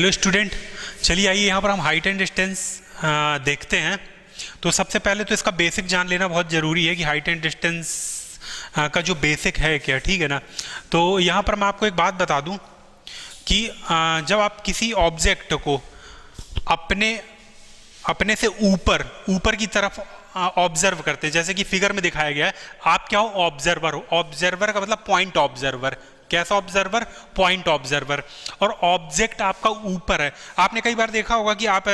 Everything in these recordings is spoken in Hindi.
हेलो स्टूडेंट, चलिए आइए यहाँ पर हम हाइट एंड डिस्टेंस देखते हैं। तो सबसे पहले तो इसका बेसिक जान लेना बहुत ज़रूरी है कि हाइट एंड डिस्टेंस का जो बेसिक है क्या, ठीक है ना। तो यहाँ पर मैं आपको एक बात बता दूँ कि जब आप किसी ऑब्जेक्ट को अपने से ऊपर की तरफ ऑब्जर्व करते हैं, जैसे कि फिगर में दिखाया गया है, आप क्या हो, ऑब्जर्वर हो। ऑब्जर्वर का मतलब पॉइंट ऑब्जर्वर। कैसा ऑब्जर्वर? Point observer. और ऑब्जेक्ट आपका ऊपर है। आपने कई बार देखा होगा कि आप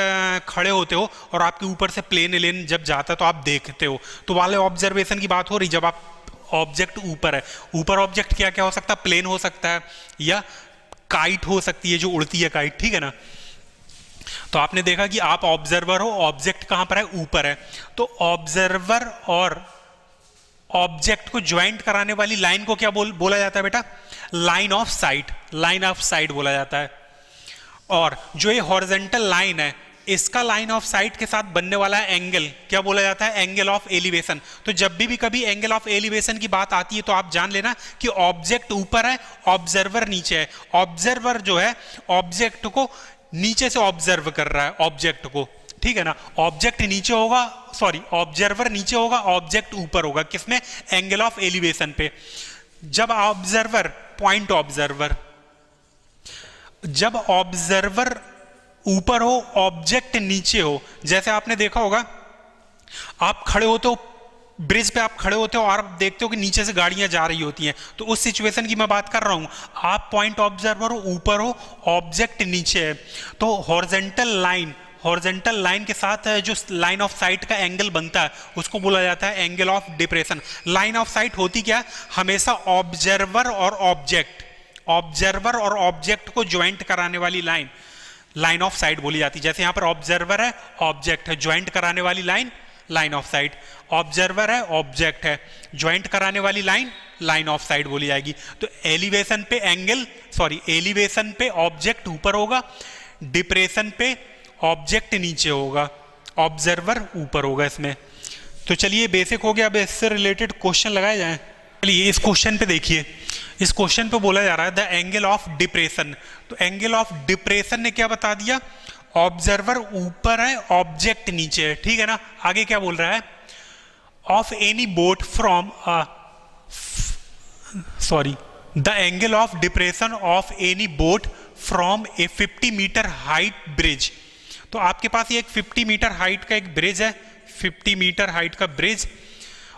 खड़े होते हो और आपके ऊपर से प्लेन एलियन जब जाता है तो आप देखते हो, तो वाले ऑब्जर्वेशन की बात हो रही। जब आप ऑब्जेक्ट ऊपर है, ऊपर ऑब्जेक्ट क्या क्या हो सकता है? प्लेन हो सकता है या काइट हो सकती है, जो उड़ती है काइट, ठीक है ना। तो आपने देखा कि आप ऑब्जर्वर हो, ऑब्जेक्ट कहां पर है? ऊपर है। तो ऑब्जर्वर और ऑब्जेक्ट को ज्वाइंट कराने वाली लाइन को क्या बोला जाता है बेटा? Line of site. Line of site बोला जाता है। और जो ये हॉरिजॉन्टल लाइन है, इसका लाइन ऑफ साइट के साथ बनने वाला एंगल क्या बोला जाता है? Angle of elevation. तो जब भी कभी एंगल ऑफ एलिवेशन की बात आती है तो आप जान लेना कि ऑब्जेक्ट ऊपर है, ऑब्जर्वर नीचे है। ऑब्जर्वर जो है ऑब्जेक्ट को नीचे से ऑब्जर्व कर रहा है, ऑब्जेक्ट को, ठीक है ना। ऑब्जेक्ट नीचे होगा, सॉरी, ऑब्जर्वर नीचे होगा, ऑब्जेक्ट ऊपर होगा। किसमें? एंगल ऑफ एलिवेशन पे। जब ऑब्जर्वर, पॉइंट ऑब्जर्वर, जब ऑब्जर्वर ऊपर हो, ऑब्जेक्ट नीचे हो। जैसे आपने देखा होगा, आप खड़े होते हो ब्रिज पे, आप खड़े होते हो और आप देखते हो कि नीचे से गाड़ियां जा रही होती हैं, तो उस सिचुएशन की मैं बात कर रहा हूं। आप पॉइंट ऑब्जर्वर हो, ऊपर हो, ऑब्जेक्ट नीचे है। तो हॉरिजॉन्टल लाइन के साथ जो लाइन ऑफ साइट का एंगल बनता है उसको बोला जाता है angle of depression. Line of site होती क्या? हमेशा ऑब्जर्वर और ऑब्जेक्ट को ज्वाइंट कराने वाली लाइन, लाइन ऑफ साइट बोली जाती है। जैसे यहां पर ऑब्जर्वर है, ऑब्जेक्ट है, ज्वाइंट कराने वाली line, line of site. Observer है, ऑब्जेक्ट है, ज्वाइंट कराने वाली लाइन, लाइन ऑफ साइट बोली जाएगी। तो एलिवेशन पे एंगल, सॉरी, एलिवेशन पे ऑब्जेक्ट ऊपर होगा, डिप्रेशन पे ऑब्जेक्ट नीचे होगा, ऑब्जर्वर ऊपर होगा इसमें। तो चलिए बेसिक हो गया, अब इससे रिलेटेड क्वेश्चन लगाए जाएं। चलिए इस क्वेश्चन पे देखिए, इस क्वेश्चन पे बोला जा रहा है द एंगल ऑफ डिप्रेशन। तो एंगल ऑफ डिप्रेशन ने क्या बता दिया? ऑब्जर्वर ऊपर है, ऑब्जेक्ट नीचे है, ठीक है ना। आगे क्या बोल रहा है? Of any boat from the angle of depression of any boat from a 50 meter height bridge. तो आपके पास ये एक 50 मीटर हाइट का एक ब्रिज है, 50 मीटर हाइट का ब्रिज,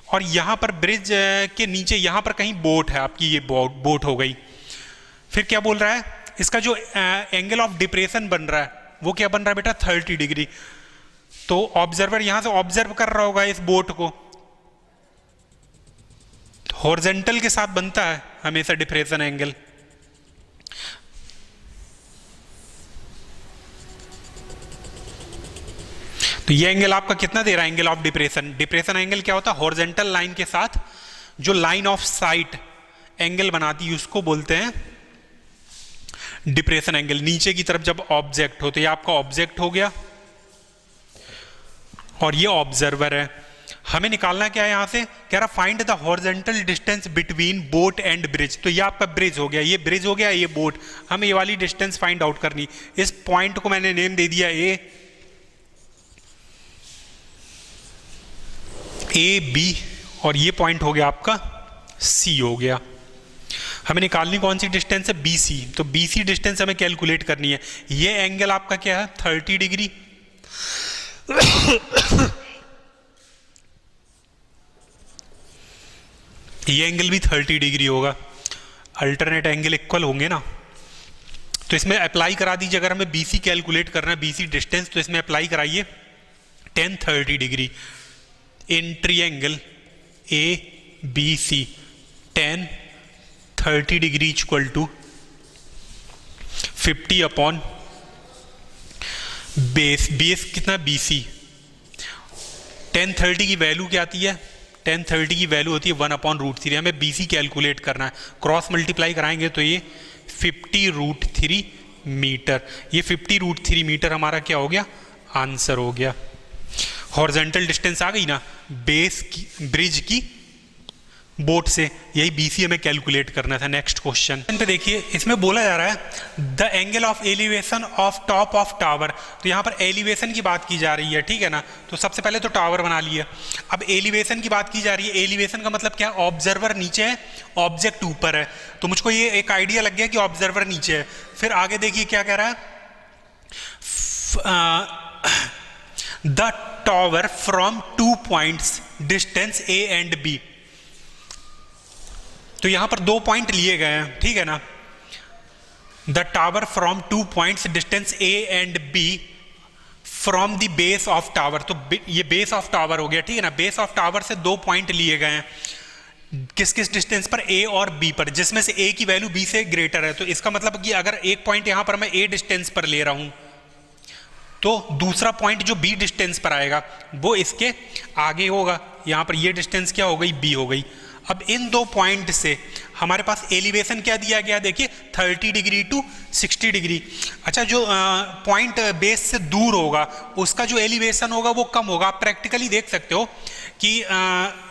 और यहां पर ब्रिज के नीचे यहां पर कहीं बोट है आपकी, ये बोट हो गई। फिर क्या बोल रहा है? इसका जो एंगल ऑफ डिप्रेशन बन रहा है वो क्या बन रहा है बेटा? 30 डिग्री। तो ऑब्जर्वर यहां से ऑब्जर्व कर रहा होगा इस बोट को, हॉरिजॉन्टल के साथ बनता है हमेशा डिप्रेशन एंगल। तो ये एंगल आपका कितना दे रहा है? Angle of depression. Depression angle क्या होता है? हॉरिजॉन्टल लाइन के साथ जो लाइन ऑफ साइट एंगल बनाती है उसको बोलते हैं डिप्रेशन एंगल। नीचे की तरफ जब ऑब्जेक्ट हो, तो ये आपका ऑब्जेक्ट हो गया और ये ऑब्जर्वर है। हमें निकालना क्या है यहां से? कह रहा find the horizontal distance between boat and bridge. तो ये आपका ब्रिज हो गया, ये ब्रिज हो गया, ये बोट। हमें ये वाली डिस्टेंस फाइंड आउट करनी। इस पॉइंट को मैंने नेम दे दिया ए बी, और ये पॉइंट हो गया आपका सी हो गया। हमें निकालनी कौन सी डिस्टेंस है? BC। तो BC डिस्टेंस हमें कैलकुलेट करनी है। ये एंगल आपका क्या है? 30 डिग्री। ये एंगल भी 30 डिग्री होगा, अल्टरनेट एंगल इक्वल होंगे ना। तो इसमें अप्लाई करा दीजिए, अगर हमें BC कैलकुलेट करना है, BC डिस्टेंस, तो इसमें अप्लाई कराइए tan 30 degree in triangle ABC। tan 30 degree equal to 50 upon base कितना? BC। tan 30 की वैल्यू क्या आती है? tan 30 की वैल्यू होती है 1/√3। हमें BC कैलकुलेट करना है, क्रॉस मल्टीप्लाई कराएंगे तो ये 50√3 मीटर। ये 50√3 मीटर हमारा क्या हो गया? आंसर हो गया। हॉरिजॉन्टल डिस्टेंस आ गई ना, बेस की, ब्रिज की बोर्ड से, यही BCA में कैलकुलेट करना था। नेक्स्ट क्वेश्चन पे देखिए, इसमें बोला जा रहा है the angle of elevation of top of tower. तो यहाँ पर एलिवेशन की बात की जा रही है, ठीक है ना। तो सबसे पहले तो टावर बना लिया, अब एलिवेशन की बात की जा रही है। एलिवेशन का मतलब क्या है? ऑब्जर्वर नीचे है, ऑब्जेक्ट ऊपर है। तो मुझको ये एक आइडिया लग गया कि ऑब्जर्वर नीचे है। फिर आगे देखिए क्या कह रहा है, the tower from 2 points distance A and B। तो यहां पर 2 पॉइंट लिए गए हैं, ठीक है ना। The tower from 2 points distance A and B from the base of tower. तो ये बेस ऑफ टावर हो गया, ठीक है ना। बेस ऑफ टावर से 2 पॉइंट लिए गए हैं, किस किस डिस्टेंस पर? A और B पर, जिसमें से A की वैल्यू B से ग्रेटर है। तो इसका मतलब कि अगर एक पॉइंट यहां पर मैं A डिस्टेंस पर ले रहा हूं, तो दूसरा पॉइंट जो B डिस्टेंस पर आएगा वो इसके आगे होगा। यहां पर ये डिस्टेंस क्या हो गई? B हो गई। अब इन 2 पॉइंट से हमारे पास एलिवेशन क्या दिया गया? देखिए 30 डिग्री टू 60 डिग्री। अच्छा, जो पॉइंट बेस से दूर होगा उसका जो एलिवेशन होगा वो कम होगा। आप प्रैक्टिकली देख सकते हो कि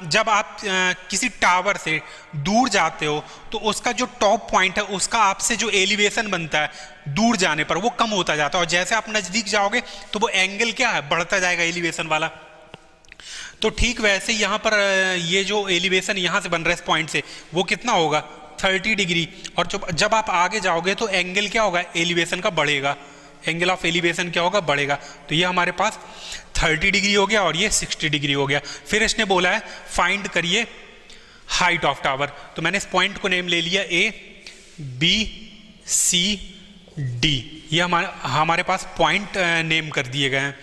जब आप किसी टावर से दूर जाते हो तो उसका जो टॉप पॉइंट है उसका आपसे जो एलिवेशन बनता है दूर जाने पर वो कम होता जाता है, और जैसे आप नज़दीक जाओगे तो वो एंगल क्या है? बढ़ता जाएगा एलिवेशन वाला। तो ठीक वैसे यहाँ पर ये जो एलिवेशन यहाँ से बन रहा है इस पॉइंट से, वो कितना होगा? 30 डिग्री। और जब आप आगे जाओगे तो एंगल क्या होगा? एलिवेशन का बढ़ेगा, एंगल ऑफ एलिवेशन क्या होगा? बढ़ेगा। तो ये हमारे पास 30 डिग्री हो गया और ये 60 डिग्री हो गया। फिर इसने बोला है फाइंड करिए हाइट ऑफ टावर। तो मैंने इस पॉइंट को नेम ले लिया A, B, C, D। ये हमारे पास पॉइंट नेम कर दिए गए हैं।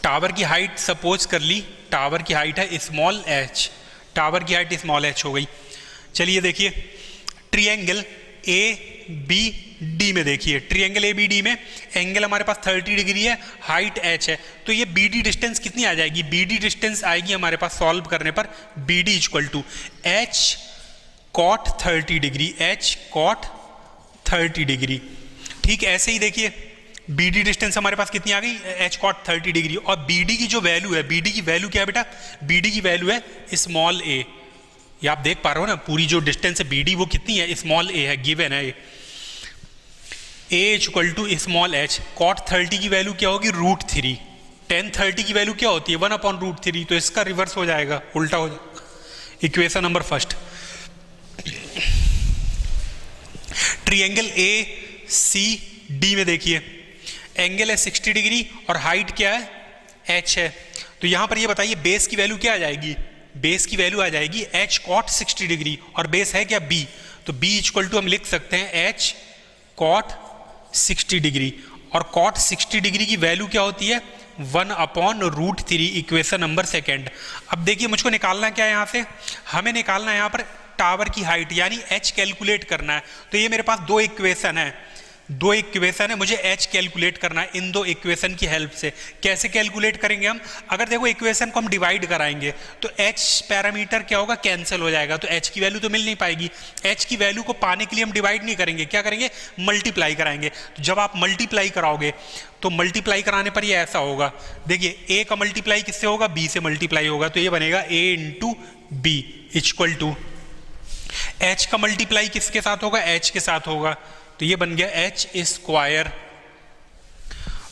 टावर की हाइट सपोज कर ली, टावर की हाइट है स्मॉल h, टावर की हाइट स्मॉल h हो गई। चलिए देखिए ट्रिएंगल ABD में, देखिए ट्रिएंगल ABD में एंगल हमारे पास 30 डिग्री है, हाइट h है। तो ये BD डिस्टेंस कितनी आ जाएगी? BD डिस्टेंस आएगी हमारे पास सॉल्व करने पर BD equal to h cot 30 degree, h cot 30 degree. ठीक ऐसे ही देखिए BD डिस्टेंस हमारे पास कितनी आ गई? h cot 30 degree. और BD की जो वैल्यू है, BD की वैल्यू क्या है बेटा? BD की वैल्यू है स्मॉल a। ये आप देख पा रहे हो ना, पूरी जो डिस्टेंस है BD वो कितनी है? स्मॉल a है, गिवन है a equal to small h। cot 30 की वैल्यू क्या होगी? √3। tan 30 की वैल्यू क्या होती है? 1/√3। तो इसका रिवर्स हो जाएगा, उल्टा हो जाएगा। Equation number first, triangle ACD में देखिए एंगल है 60 डिग्री और हाइट क्या है? h है। तो यहां पर ये बताइए बेस की वैल्यू क्या आ जाएगी? बेस की वैल्यू आ जाएगी h cot 60 डिग्री, और बेस है क्या? B। तो B इक्वल टू हम लिख सकते हैं h cot 60 डिग्री। और cot 60 डिग्री की वैल्यू क्या होती है? 1/√3। Equation number second. अब देखिए मुझको निकालना क्या है यहाँ से? हमें निकालना है यहाँ पर टावर की हाइट, यानी h कैलकुलेट करना है। तो ये मेरे पास 2 इक्वेशन है, 2 इक्वेशन है, मुझे h कैलकुलेट करना है इन 2 इक्वेशन की हेल्प से। कैसे कैलकुलेट करेंगे हम? अगर देखो इक्वेशन को हम डिवाइड कराएंगे तो h पैरामीटर क्या होगा? कैंसिल हो जाएगा, तो h की वैल्यू तो मिल नहीं पाएगी। h की वैल्यू को पाने के लिए हम डिवाइड नहीं करेंगे, क्या करेंगे? मल्टीप्लाई कराएंगे। तो जब आप मल्टीप्लाई कराओगे तो मल्टीप्लाई कराने पर ये ऐसा होगा, देखिए a का मल्टीप्लाई किससे होगा? b से मल्टीप्लाई होगा। तो ये बनेगा a into b equal to h का मल्टीप्लाई किसके साथ होगा? h के साथ होगा। तो ये बन गया h स्क्वायर।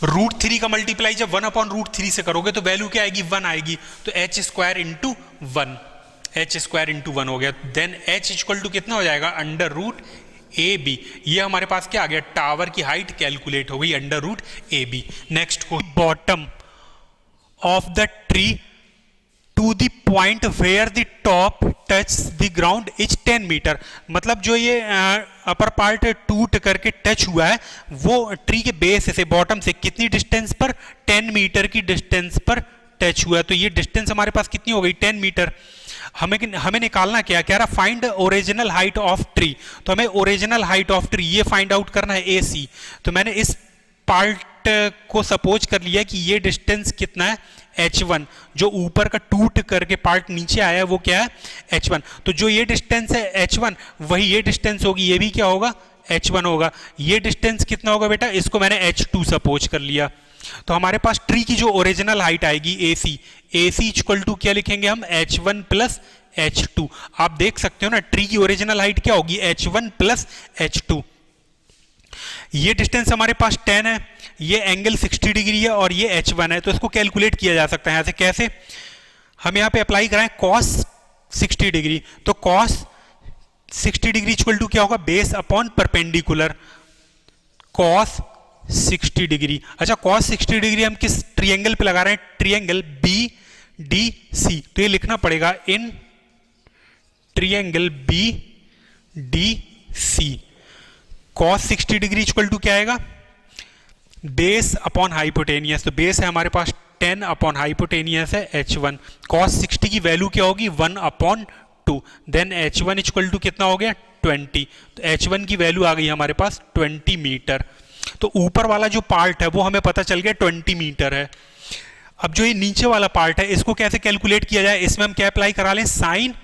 √3 का मल्टीप्लाई जब 1/√3 से करोगे तो वैल्यू क्या आएगी? 1 आएगी। तो h square into 1, h square into 1 हो गया। देन h इक्वल टू कितना हो जाएगा? √AB। ये हमारे पास क्या आ गया? टावर की हाइट कैलकुलेट हो गई √AB। नेक्स्ट को, bottom of the tree to the point where the top touch the ground is 10 meter. मतलब जो ये अपर पार्ट टूट करके टच हुआ है वो ट्री के बेस से, बॉटम से कितनी डिस्टेंस पर? 10 मीटर की डिस्टेंस पर टच हुआ है। तो ये डिस्टेंस हमारे पास कितनी हो गई? 10 मीटर। हमें निकालना क्या? कह रहा find original height of tree. तो हमें ओरिजिनल हाइट ऑफ ट्री ये फाइंड आउट करना है AC। तो मैंने इस पार्ट को सपोज कर लिया कि ये डिस्टेंस कितना है? h1। जो ऊपर का टूट करके पार्ट नीचे आया है वो क्या है? h1। तो जो ये डिस्टेंस है h1 वही ये डिस्टेंस होगी, ये भी क्या होगा? h1 होगा। ये डिस्टेंस कितना होगा बेटा? इसको मैंने h2 सपोज कर लिया। तो हमारे पास ट्री की जो ओरिजिनल हाइट आएगी AC, AC इक्वल टू क्या लिखेंगे हम, H1 प्लस H2। आप देख सकते हो ना ट्री की ओरिजिनल हाइट क्या होगी, H1 प्लस H2। ये डिस्टेंस हमारे पास 10 है, ये एंगल 60 डिग्री है और ये H1 है, तो इसको कैलकुलेट किया जा सकता है यहाँ से। कैसे, हम यहाँ पे अप्लाई कराएं cos 60 डिग्री, तो cos 60 डिग्री इक्वल टू क्या होगा, base upon perpendicular cos 60 degree. अच्छा, cos 60 डिग्री हम किस ट्रिएंगल पे लगा रहे हैं, ट्रिएंगल BDC, तो ये लिखना पड़ेगा in triangle BDC cos 60 degree equal to क्या आएगा, बेस अपॉन हाइपोटेनियस, तो बेस है हमारे पास 10 अपॉन हाइपोटेनियस है H1, cos 60 की वैल्यू क्या होगी 1 upon 2, then H1 equal to कितना हो गया 20, तो H1 की वैल्यू आ गई हमारे पास 20 मीटर। तो ऊपर वाला जो पार्ट है वो हमें पता चल गया 20 मीटर है। अब जो ये नीचे वाला पार्ट है इसको कैसे कैलकुलेट किया जाए, इसमें हम क्या अप्लाई करा लें, साइन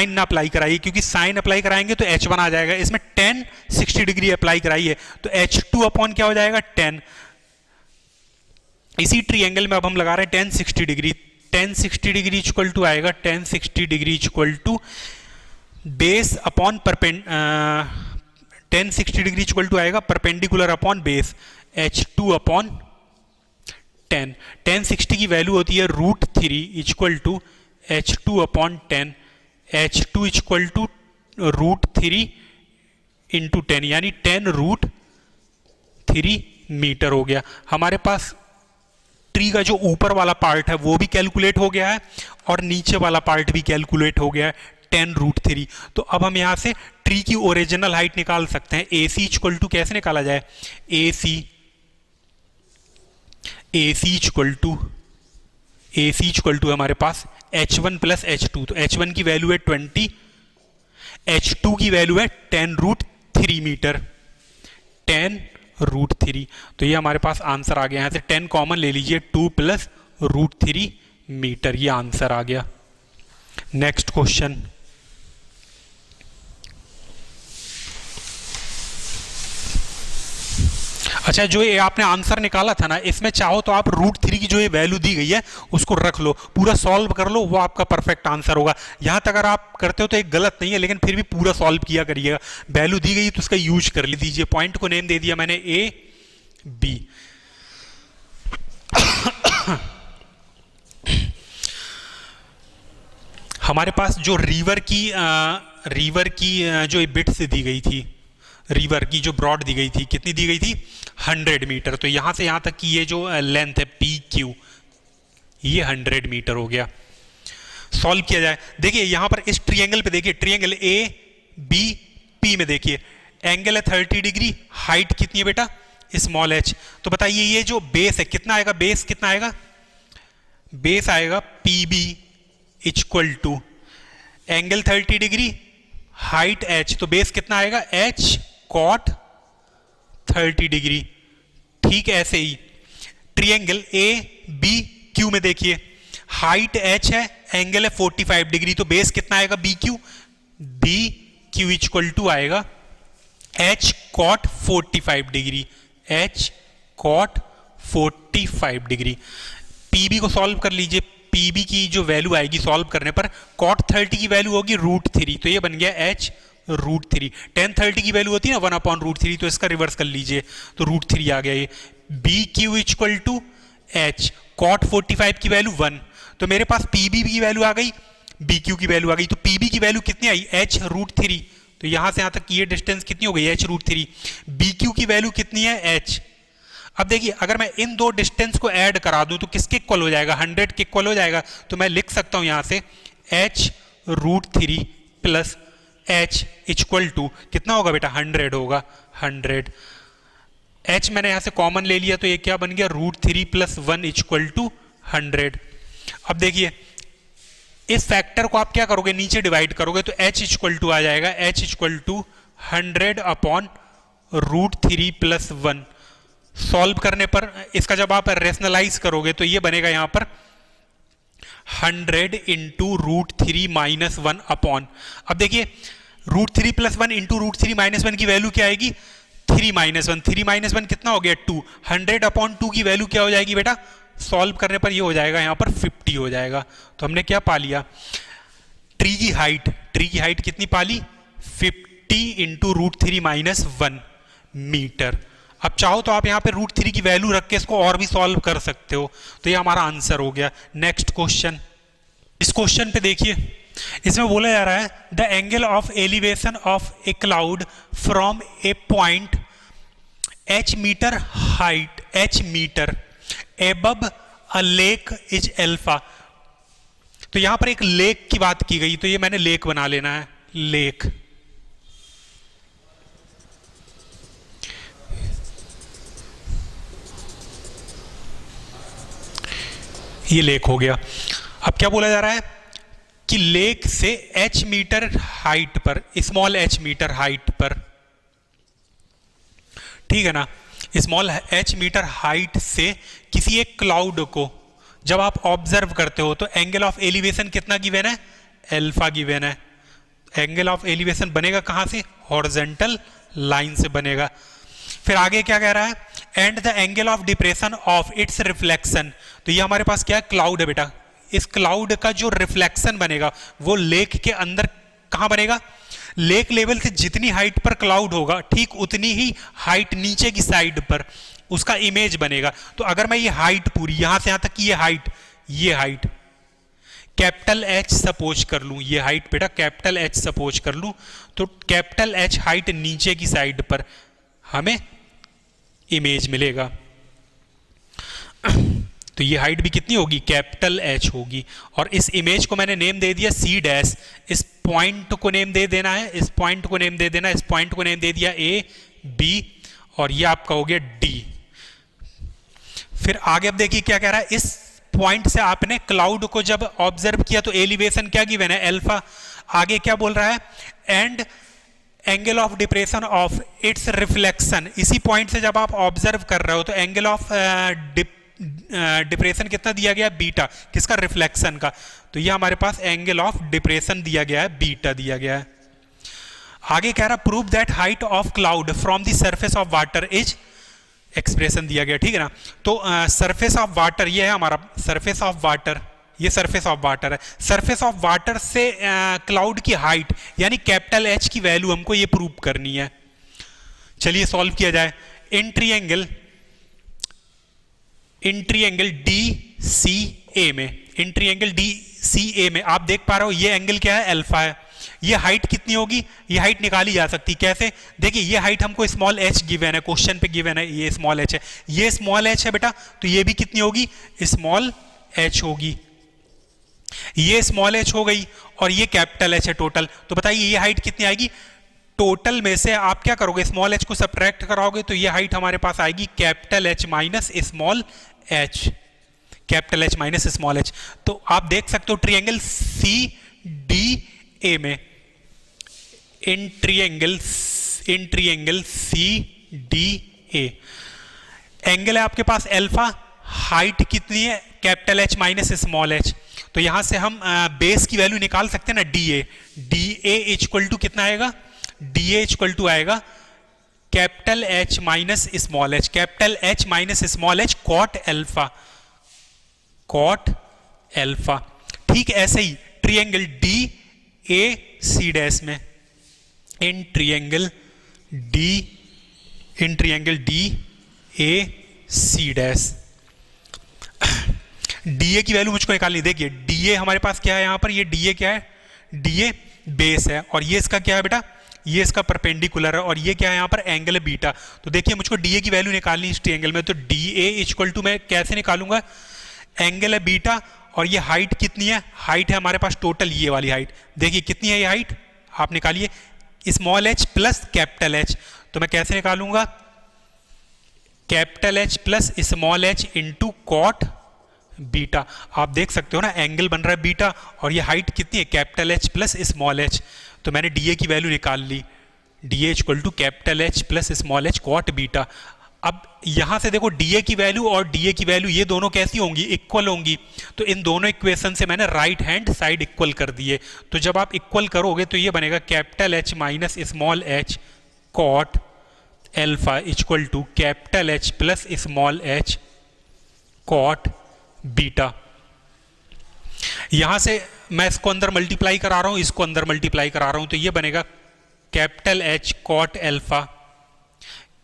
ना अप्लाई कराइए, क्योंकि साइन अप्लाई कराएंगे तो H1 आ जाएगा। इसमें tan 60 डिग्री अप्लाई कराइए तो H2 अपॉन क्या हो जाएगा 10। इसी ट्रिएंगल में अब हम लगा रहे हैं tan 60 degree, tan 60 degree equal to आएगा tan 60 degree equal to base upon tan 60 degree equal to आएगा perpendicular upon base H2 upon 10। tan 60 की वैल्यू होती है √3 equal to H2 upon 10, H2 equal to √3 into 10, यानी 10√3 मीटर हो गया। हमारे पास ट्री का जो ऊपर वाला पार्ट है वो भी कैलकुलेट हो गया है और नीचे वाला पार्ट भी कैलकुलेट हो गया है 10√3। तो अब हम यहां से ट्री की ओरिजिनल हाइट निकाल सकते हैं। AC इक्वल टू कैसे निकाला जाए, AC इक्वल टू हमारे पास H1 प्लस H2, तो H1 की वैल्यू है 20, H2 की वैल्यू है 10√3 मीटर, 10√3। तो ये हमारे पास आंसर आ गया। यहाँ से 10 कॉमन ले लीजिए, 2 प्लस √3 मीटर, ये आंसर आ गया। नेक्स्ट क्वेश्चन, अच्छा जो ये आपने आंसर निकाला था ना, इसमें चाहो तो आप √3 की जो ये वैल्यू दी गई है उसको रख लो, पूरा सॉल्व कर लो, वो आपका परफेक्ट आंसर होगा। यहां तक अगर आप करते हो तो एक गलत नहीं है, लेकिन फिर भी पूरा सॉल्व किया करिएगा। वैल्यू दी गई तो उसका यूज कर लीजिए। पॉइंट को नेम दे दिया मैंने A B। हमारे पास जो रिवर की जो बिट्स दी गई थी, रिवर की जो ब्रॉड दी गई थी, कितनी दी गई थी 100 मीटर। तो यहां से यहां तक की ये जो लेंथ है PQ, ये 100 मीटर हो गया। सॉल्व किया जाए, देखिए यहां पर इस ट्रिएंगल पे देखिए, ट्रिएंगल ABP में देखिए एंगल है 30 डिग्री, हाइट कितनी है बेटा स्मॉल h। तो बताइए ये जो बेस है कितना आएगा, बेस कितना आएगा, बेस आएगा PB equal to angle 30 degree, height h, तो बेस कितना आएगा h cot 30 डिग्री। ठीक ऐसे ही ट्रिएंगल ABQ में देखिए हाइट h है, एंगल है 45 डिग्री, तो बेस कितना आएगा BQ इक्वल टू आएगा h cot 45 degree, h cot 45 degree. PB को सॉल्व कर लीजिए, PB की जो वैल्यू आएगी सॉल्व करने पर cot 30 की वैल्यू होगी √3, तो ये बन गया h √3। tan 30 की वैल्यू होती है ना 1/√3, तो इसका रिवर्स कर लीजिए तो √3 आ गया ये। BQ equal to h, cot 45 की वैल्यू 1, तो मेरे पास PB की वैल्यू आ गई, BQ की वैल्यू आ गई, तो PB की वैल्यू कितनी आई h √3, तो यहां से यहां तक ये डिस्टेंस कितनी हो गई h √3। BQ की वैल्यू कितनी है h। अब देखिए अगर मैं इन दो डिस्टेंस को ऐड करा दूं तो किसके इक्वल हो जाएगा, 100 के इक्वल हो जाएगा। तो मैं लिख सकता हूं यहां से h √3 plus h equal to कितना होगा बेटा 100 होगा, 100। h मैंने यहां से कॉमन ले लिया तो ये क्या बन गया √3 प्लस 1 इक्वल टू 100। अब देखिए इस फैक्टर को आप क्या करोगे, नीचे डिवाइड करोगे तो h इक्वल टू आ जाएगा h equal to 100 upon √3 plus 1। Solve करने पर इसका जब आप रेशनलाइज करोगे तो ये बनेगा यहां पर 100 इंटू √3 माइनस 1 अपॉन, अब देखिए √3 प्लस 1 इंटू √3 माइनस 1 की वैल्यू क्या आएगी 3 - 1 कितना हो गया 2। 100/2 की वैल्यू क्या हो जाएगी बेटा, सॉल्व करने पर ये हो जाएगा यहाँ पर 50 हो जाएगा। तो हमने क्या पा लिया, ट्री की हाइट कितनी पा ली 50 इंटू √3 - 1 मीटर। अब चाहो तो आप यहाँ पे √3 की वैल्यू रख के इसको और भी सॉल्व कर सकते हो। तो ये हमारा आंसर हो गया। नेक्स्ट क्वेश्चन, इस क्वेश्चन पे देखिए, इसमें बोला जा रहा है the angle of elevation of a cloud from a point h meter above a lake is alpha. तो यहां पर एक लेक की बात की गई, तो ये मैंने लेक बना लेना है, लेक। ये लेक हो गया। अब क्या बोला जा रहा है कि लेक से h मीटर हाइट पर, स्मॉल h मीटर हाइट पर, ठीक है ना, स्मॉल h मीटर हाइट से किसी एक क्लाउड को जब आप ऑब्जर्व करते हो तो एंगल ऑफ एलिवेशन कितना गिवन है, अल्फा गिवन है। एंगल ऑफ एलिवेशन बनेगा कहां से, हॉरिजॉन्टल लाइन से बनेगा। फिर आगे क्या कह रहा है, and the angle of depression of its reflection. तो ये हमारे पास क्या है, क्लाउड है बेटा। इस क्लाउड का जो रिफ्लेक्शन बनेगा वो लेक के अंदर कहां बनेगा, लेक लेवल से जितनी हाइट पर क्लाउड होगा ठीक उतनी ही हाइट नीचे की साइड पर उसका इमेज बनेगा। तो अगर मैं ये हाइट पूरी यहां से यहां तक की ये हाइट कैपिटल H सपोज कर लूं, ये हाइट बेटा कैपिटल H सपोज कर लूं, तो कैपिटल H हाइट नीचे की साइड पर हमें इमेज मिलेगा। तो ये हाइट भी कितनी होगी, कैपिटल H होगी। और इस इमेज को मैंने नेम दे दिया C'। इस पॉइंट को नेम दे देना है, इस पॉइंट को नेम दे देना है, इस पॉइंट को नेम दे दिया A, B और ये आपका हो गया D। फिर आगे अब देखिए क्या कह रहा है, इस पॉइंट से आपने क्लाउड को जब ऑब्जर्व किया तो एलिवेशन क्या गिवन है, अल्फा। आगे क्या बोल रहा है, and angle of depression of its reflection. इसी पॉइंट से जब आप ऑब्जर्व कर रहे हो तो एंगल ऑफ डिप्रेशन कितना दिया गया, बीटा, किसका, रिफ्लेक्शन का। तो ये हमारे पास एंगल ऑफ डिप्रेशन दिया गया है, बीटा दिया गया है। आगे कह रहा prove that height of cloud from the surface of water is, expression दिया गया, ठीक है ना। तो सरफेस ऑफ वाटर ये है हमारा, सरफेस ऑफ वाटर, ये सरफेस ऑफ वाटर है। सरफेस ऑफ वाटर से क्लाउड की हाइट यानी कैपिटल H की वैल्यू हमको ये प्रूव करनी है। चलिए सॉल्व किया जाए। इन ट्रायंगल DCA में आप देख पा रहे हो ये एंगल क्या है, अल्फा है। ये हाइट कितनी होगी, ये हाइट निकाली जा सकती कैसे, देखिए ये हाइट हमको स्मॉल h गिवन है, क्वेश्चन पे गिवन है, ये स्मॉल h है, ये स्मॉल h है बेटा, तो ये भी कितनी होगी, स्मॉल h होगी। ये स्मॉल h हो गई और ये कैपिटल H है टोटल। तो बताइए ये हाइट कितनी आएगी, टोटल में से आप क्या करोगे, स्मॉल h को सब्ट्रैक्ट कराओगे तो ये हाइट हमारे पास आएगी capital H minus small h, capital H minus small h। तो आप देख सकते हो ट्रायंगल CDA में, इन ट्रायंगल CDA एंगल है आपके पास अल्फा, हाइट कितनी है, capital H minus small h। तो यहां से हम बेस की वैल्यू निकाल सकते हैं ना, DA इक्वल टू कितना आएगा, DA इक्वल टू आएगा capital H minus small h, capital H minus small h cot alpha. ठीक ऐसे ही ट्रायंगल DAC में, इन ट्रायंगल DAC DA की वैल्यू मुझको निकालनी। देखिए DA हमारे पास क्या है यहाँ पर, ये DA क्या है, DA बेस है और ये इसका क्या है बेटा, ये इसका परपेंडिकुलर है और ये क्या है यहाँ पर, एंगल है बीटा। तो देखिए मुझको DA की वैल्यू निकालनी इस ट्रायंगल में, तो DA इक्वल टू मैं कैसे निकालूंगा, एंगल है बीटा और ये हाइट कितनी है, हाइट है हमारे पास टोटल ये वाली हाइट, देखिए कितनी है ये हाइट, आप निकालिए small h plus capital H। तो मैं कैसे निकालूंगा, capital H plus small h into cot beta. आप देख सकते हो ना एंगल बन रहा है बीटा और ये हाइट कितनी है, capital H plus small h। तो मैंने DA की वैल्यू निकाल ली, DA equal to capital H plus small h cot beta. अब यहां से देखो DA की वैल्यू और DA की वैल्यू ये दोनों कैसी होंगी, इक्वल होंगी। तो इन दोनों इक्वेशन से मैंने राइट हैंड साइड इक्वल कर दिए। तो जब आप इक्वल करोगे तो ये बनेगा capital H minus small h cot alpha equal to capital H plus small H cot beta. यहां से मैं इसको अंदर मल्टीप्लाई करा रहा हूं, इसको अंदर मल्टीप्लाई करा रहा हूं, तो ये बनेगा capital H cot alpha,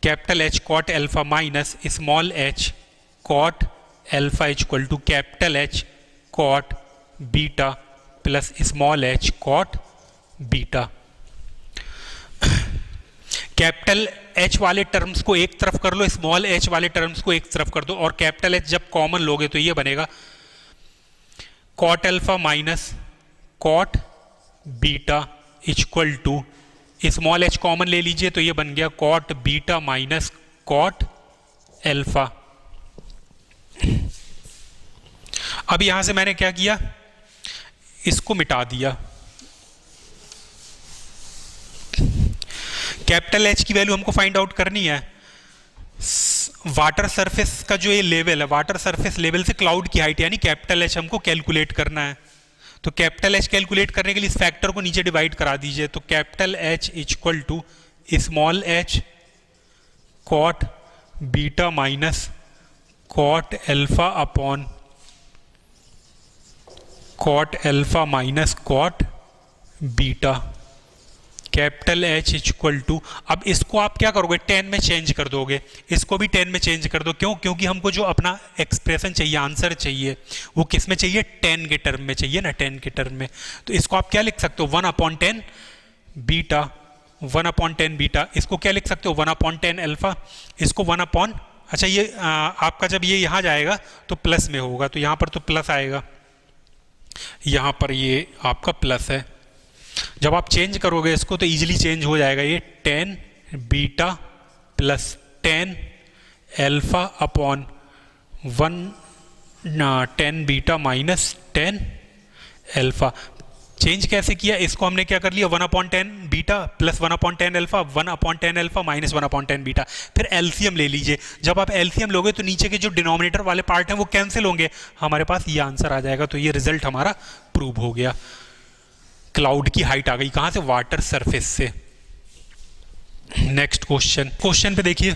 capital H cot alpha minus small H cot alpha equal to capital H cot beta plus small H cot beta. Capital H वाले टर्म्स को एक तरफ कर लो, स्मॉल एच वाले टर्म्स को एक तरफ कर दो, और कैपिटल एच जब कॉमन लोगे तो ये बनेगा cot alpha minus cot beta equal to small H common ले लीजिए तो ये बन गया cot beta minus cot alpha. अब यहां से मैंने क्या किया, इसको मिटा दिया। कैपिटल एच की वैल्यू हमको फाइंड आउट करनी है। वाटर सरफेस का जो ये लेवल है, वाटर सरफेस लेवल से क्लाउड की हाइट यानी कैपिटल एच हमको कैलकुलेट करना है। तो कैपिटल एच कैलकुलेट करने के लिए इस फैक्टर को नीचे डिवाइड करा दीजिए। तो capital H equal to small H cot beta minus cot alpha upon cot alpha minus cot beta. Capital H equal to, अब इसको आप क्या करोगे, 10 में चेंज कर दोगे, इसको भी 10 में चेंज कर दो। क्यों? क्योंकि हमको जो अपना एक्सप्रेशन चाहिए, आंसर चाहिए, वो किस में चाहिए, 10 के टर्म में चाहिए ना, 10 के टर्म में। तो इसको आप क्या लिख सकते हो, 1/10 बीटा, 1/10 बीटा। इसको क्या लिख सकते हो, 1/10 अल्फा। इसको 1 अच्छा ये आपका जब ये यहाँ जाएगा तो प्लस में होगा, तो यहाँ पर तो प्लस आएगा, यहाँ पर ये आपका प्लस है। जब आप चेंज करोगे इसको तो इजीली चेंज हो जाएगा, ये 10 beta plus 10 alpha upon 10 beta minus 10 alpha. Change कैसे किया, इसको हमने क्या कर लिया, 1/10 beta plus 1/10 alpha, 1/10 alpha minus 1/10 beta. फिर एलसीएम ले लीजिए। जब आप एलसीएम लोगे तो नीचे के जो डिनोमिनेटर वाले पार्ट हैं वो कैंसिल होंगे, हमारे पास ये आंसर आ जाएगा। तो ये रिजल्ट हमारा प्रूव हो गया। क्लाउड की हाइट आ गई कहां से, वाटर सरफेस से। नेक्स्ट क्वेश्चन पे देखिए,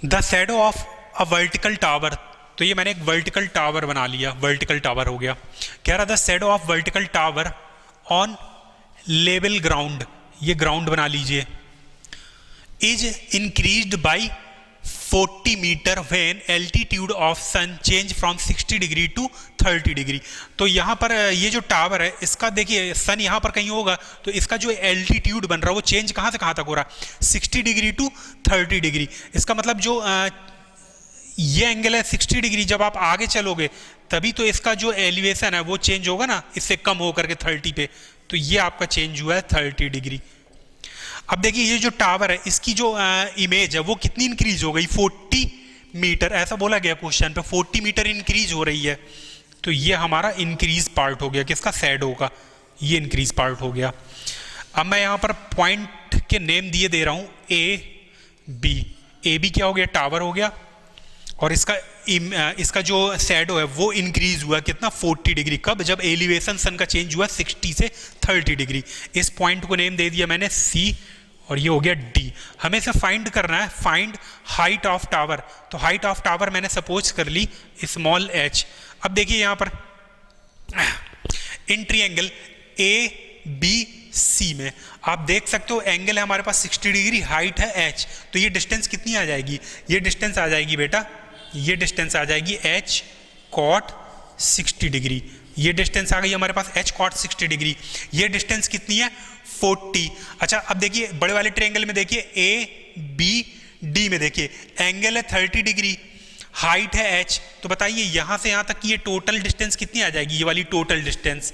the shadow of a vertical tower. तो ये मैंने एक वर्टिकल टावर बना लिया, वर्टिकल टावर हो गया। कह रहा था shadow of vertical tower on level ground, ये ग्राउंड बना लीजिए, is increased by 40 meter when altitude of sun change from 60 degree to 30 degree. तो यहाँ पर ये जो टावर है इसका देखिए, सन यहाँ पर कहीं होगा, तो इसका जो एल्टीट्यूड बन रहा है वो चेंज कहाँ से कहाँ तक हो रहा है, 60 डिग्री टू 30 डिग्री। इसका मतलब जो ये एंगल है 60 डिग्री, जब आप आगे चलोगे तभी तो इसका जो एलिवेशन है वो चेंज होगा ना, इससे कम होकर के 30 पे, तो ये आपका चेंज हुआ है 30 डिग्री। अब देखिए ये जो टावर है इसकी जो इमेज है वो कितनी इंक्रीज हो गई, 40 मीटर, ऐसा बोला गया क्वेश्चन पे, 40 मीटर इंक्रीज हो रही है। तो ये हमारा इंक्रीज पार्ट हो गया, किसका, शैडो का, ये इंक्रीज पार्ट हो गया। अब मैं यहाँ पर पॉइंट के नेम दिए दे रहा हूँ ए बी क्या हो गया, टावर हो गया, और इसका जो शैडो है वो इंक्रीज हुआ कितना, 40 डिग्री। कब, जब एलिवेशन सन का चेंज हुआ 60 से 30 डिग्री। इस पॉइंट को नेम दे दिया मैंने सी, और ये हो गया डी। हमें इसे फाइंड करना है, फाइंड हाइट ऑफ टावर। तो हाइट ऑफ टावर मैंने सपोज कर ली स्मॉल एच। अब देखिए यहाँ पर in triangle A B C में आप देख सकते हो एंगल है हमारे पास 60 डिग्री, हाइट है एच। तो ये डिस्टेंस कितनी आ जाएगी, ये डिस्टेंस आ जाएगी बेटा, ये डिस्टेंस आ जाएगी एच कॉट 60 डिग्री। ये डिस्टेंस आ गई हमारे पास एच कॉट 60 डिग्री। ये डिस्टेंस कितनी है, 40। अच्छा अब देखिए बड़े वाले ट्रायंगल में देखिए ए बी डी में देखिए एंगल है 30 डिग्री, हाइट है एच। तो बताइए यहां से यहां तक की ये टोटल डिस्टेंस कितनी आ जाएगी, ये वाली टोटल डिस्टेंस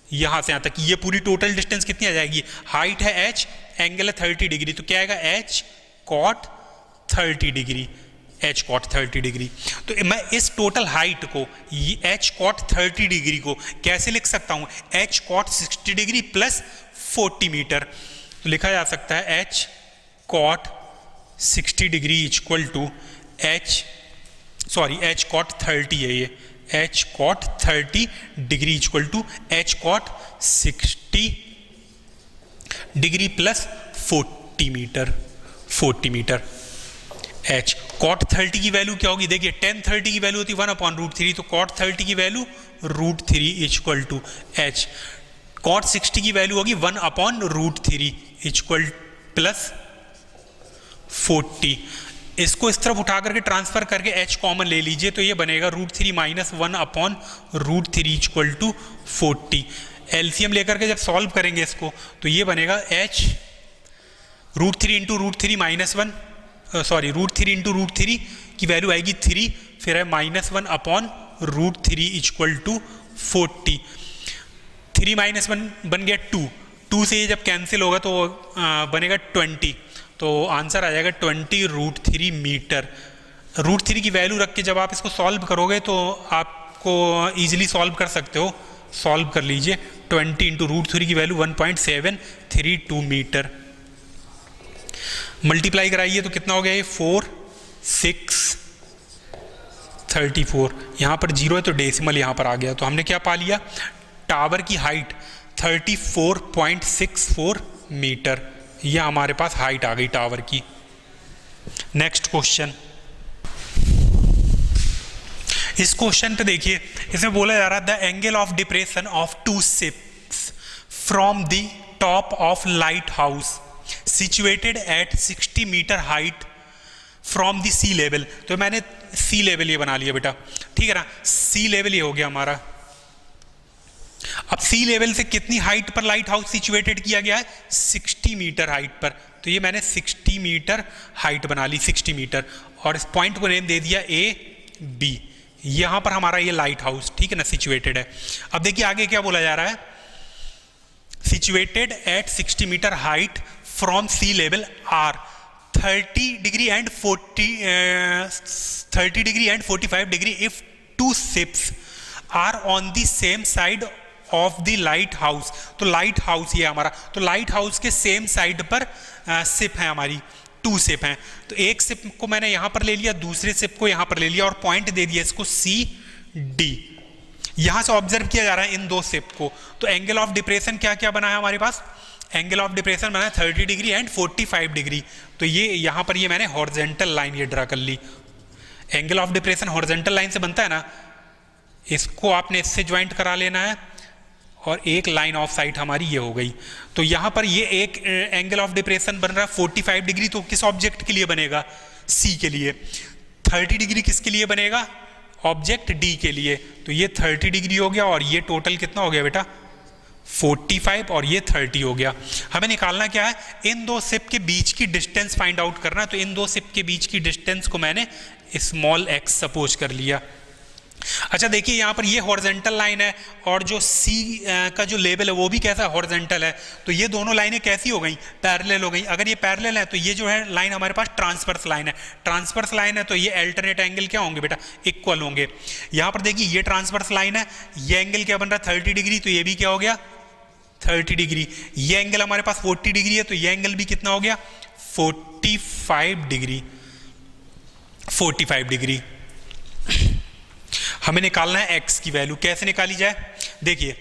यहां से यहां तक ये पूरी टोटल डिस्टेंस कितनी आ जाएगी, हाइट है एच, एंगल है 30 डिग्री, तो क्या आएगा H cot 30 degree, H cot 30 degree. तो मैं इस टोटल हाइट को एच कॉट 30 डिग्री को कैसे लिख सकता हूं, H cot 60 degree plus 40 meter. तो लिखा जा सकता है H cot 60 degree equal to H cot 30 है, ये H cot 30 degree equal to H cot 60 degree plus 40 meter. 40 meter. h cot 30 की वैल्यू क्या होगी, देखिए tan 30 की वैल्यू होती है 1/√3, तो cot 30 की value √3 equal to h। cot 60 की वैल्यू होगी 1/√3 इक्वल प्लस 40। इसको इस तरफ उठा करके ट्रांसफर करके h कॉमन ले लीजिए, तो ये बनेगा √3 माइनस 1/√3 इक्वल टू 40। एलसीएम लेकर के जब सॉल्व करेंगे इसको तो ये बनेगा h √3 into √3 minus 1, sorry √3 into √3 की वैल्यू आएगी 3, फिर है -1/√3 इक्वल टू 40। 3 माइनस 1 बन गया 2, 2 से ये जब कैंसिल होगा तो बनेगा 20, तो आंसर आ जाएगा 20√3 मीटर। √3 की वैल्यू रख के जब आप इसको सॉल्व करोगे तो आपको ईजिली सॉल्व कर सकते हो, सॉल्व कर लीजिए। 20 इंटू √3 की वैल्यू 1.732 मीटर। मल्टीप्लाई कराइए तो कितना हो गया ये 4 6 34। यहाँ पर 0 है तो डेसिमल यहाँ पर आ गया, तो हमने क्या पा लिया, टावर की हाइट 34.64 मीटर। यह हमारे पास हाइट आ गई टावर की। नेक्स्ट क्वेश्चन, इस क्वेश्चन पे देखिए, इसमें बोला जा रहा है the angle of depression of 2 ships from the top of light house situated at 60 meter height from the sea level. तो मैंने सी लेवल ये बना लिया बेटा, ठीक है ना, सी लेवल ये हो गया हमारा। अब सी लेवल से कितनी हाइट पर लाइट हाउस सिचुएटेड किया गया है, 60 मीटर हाइट पर, तो ये मैंने 60 मीटर हाइट बना ली, 60 मीटर, और इस पॉइंट को नेम दे दिया ए बी। यहां पर हमारा ये लाइट हाउस, ठीक है ना, सिचुएटेड है। अब देखिए आगे क्या बोला जा रहा है, situated at 60 meter height from sea level are 30 degree and 45 degree if 2 ships are on the same side of the light house. तो लाइट हाउस ये हमारा, तो लाइट हाउस के सेम साइड पर शिप है हमारी, 2 शिप हैं। तो एक शिप को मैंने यहां पर ले लिया, दूसरे शिप को यहां पर ले लिया और पॉइंट दे दिया इसको सी डी। यहां से ऑब्जर्व किया जा रहा है इन 2 शिप को। तो एंगल ऑफ डिप्रेशन क्या क्या बना है हमारे पास, एंगल ऑफ डिप्रेशन बना है 30 डिग्री एंड 45 डिग्री। तो ये यहां पर ये मैंने हॉरिजॉन्टल लाइन ये ड्रा कर ली। Angle of depression horizontal line से बनता है ना, इसको आपने इससे ज्वाइंट करा लेना है और एक लाइन ऑफ साइट हमारी ये हो गई। तो यहाँ पर ये एक एंगल ऑफ डिप्रेशन बन रहा है 45 डिग्री, तो किस ऑब्जेक्ट के लिए बनेगा, सी के लिए। 30 डिग्री किसके लिए बनेगा, ऑब्जेक्ट डी के लिए। तो ये 30 डिग्री हो गया और ये टोटल कितना हो गया बेटा 45 और ये 30 हो गया। हमें निकालना क्या है, इन 2 शिप के बीच की डिस्टेंस फाइंड आउट करना। तो इन 2 शिप के बीच की डिस्टेंस को मैंने स्मॉल एक्स सपोज कर लिया। अच्छा देखिए यहाँ पर ये हॉरिजॉन्टल लाइन है और जो सी का जो लेवल है वो भी कैसा हॉरिजॉन्टल है। तो ये दोनों लाइनें कैसी हो गई, पैरेलल हो गई। अगर ये पैरेलल है तो ये जो है लाइन हमारे पास ट्रांसवर्स लाइन है। ट्रांसवर्स लाइन है तो ये अल्टरनेट एंगल क्या होंगे बेटा, इक्वल होंगे। यहाँ पर देखिए ये ट्रांसवर्स लाइन है, ये एंगल क्या बन रहा है 30 डिग्री, तो ये भी क्या हो गया 30 डिग्री। ये एंगल हमारे पास 40 डिग्री है, तो ये एंगल भी कितना हो गया 45 डिग्री। 45 डिग्री हमें निकालना है x की वैल्यू। कैसे निकाली जाए, देखिए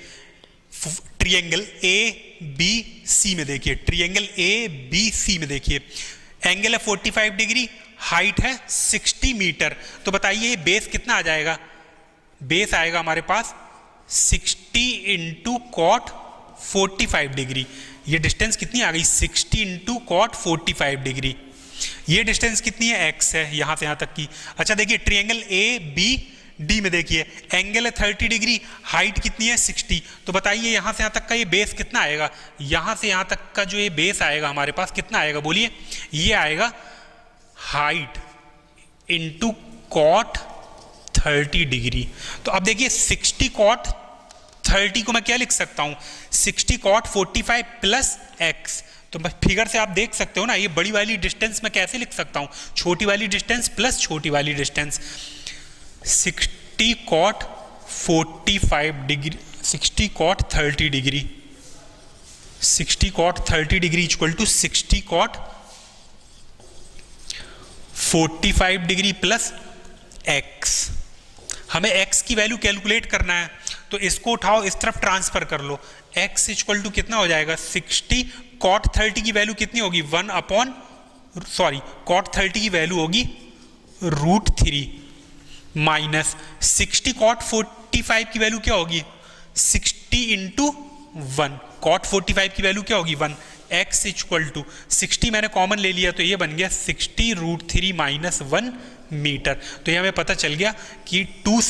ट्रायंगल ए बी सी में, देखिए ट्रायंगल ए बी सी में देखिए एंगल है 45 डिग्री, हाइट है 60 मीटर। तो बताइए बेस कितना आ जाएगा, बेस आएगा हमारे पास 60 इंटू कॉट 45 डिग्री। ये डिस्टेंस कितनी आ गई 60 इंटू कॉट 45 डिग्री। ये डिस्टेंस कितनी है x है यहां से यहां तक की। अच्छा देखिए ट्रायंगल ए बी डी में देखिए एंगल है 30 डिग्री, हाइट कितनी है 60। तो बताइए यहां से यहां तक का ये बेस कितना आएगा, यहां से यहां तक का जो ये बेस आएगा हमारे पास कितना आएगा, बोलिए। ये आएगा हाइट इंटू कॉट 30 डिग्री। तो अब देखिए 60 कॉट 30 को मैं क्या लिख सकता हूं, 60 कॉट 45 प्लस एक्स। तो फिगर से आप देख सकते हो ना, ये बड़ी वाली डिस्टेंस मैं कैसे लिख सकता हूं, छोटी वाली डिस्टेंस प्लस छोटी वाली distance. 60 cot 45 degree, 60 cot 30 degree, 60 cot 30 degree equal to 60 cot 45 degree plus X. हमें एक्स की वैल्यू कैलकुलेट करना है, तो इसको उठाओ इस तरफ ट्रांसफर कर लो। एक्स इक्वल टू कितना हो जाएगा 60 कॉट 30 की वैल्यू कितनी होगी 1/√3 सॉरी कॉट 30 की वैल्यू होगी √3 माइनस 60 कॉट 45 की वैल्यू क्या होगी 60 इंटू 1, कॉट 45 की वैल्यू क्या होगी 1, x इक्वल टू 60 मैंने कॉमन ले लिया तो ये बन गया 60 √3 माइनस 1 मीटर। तो ये हमें पता चल गया कि 2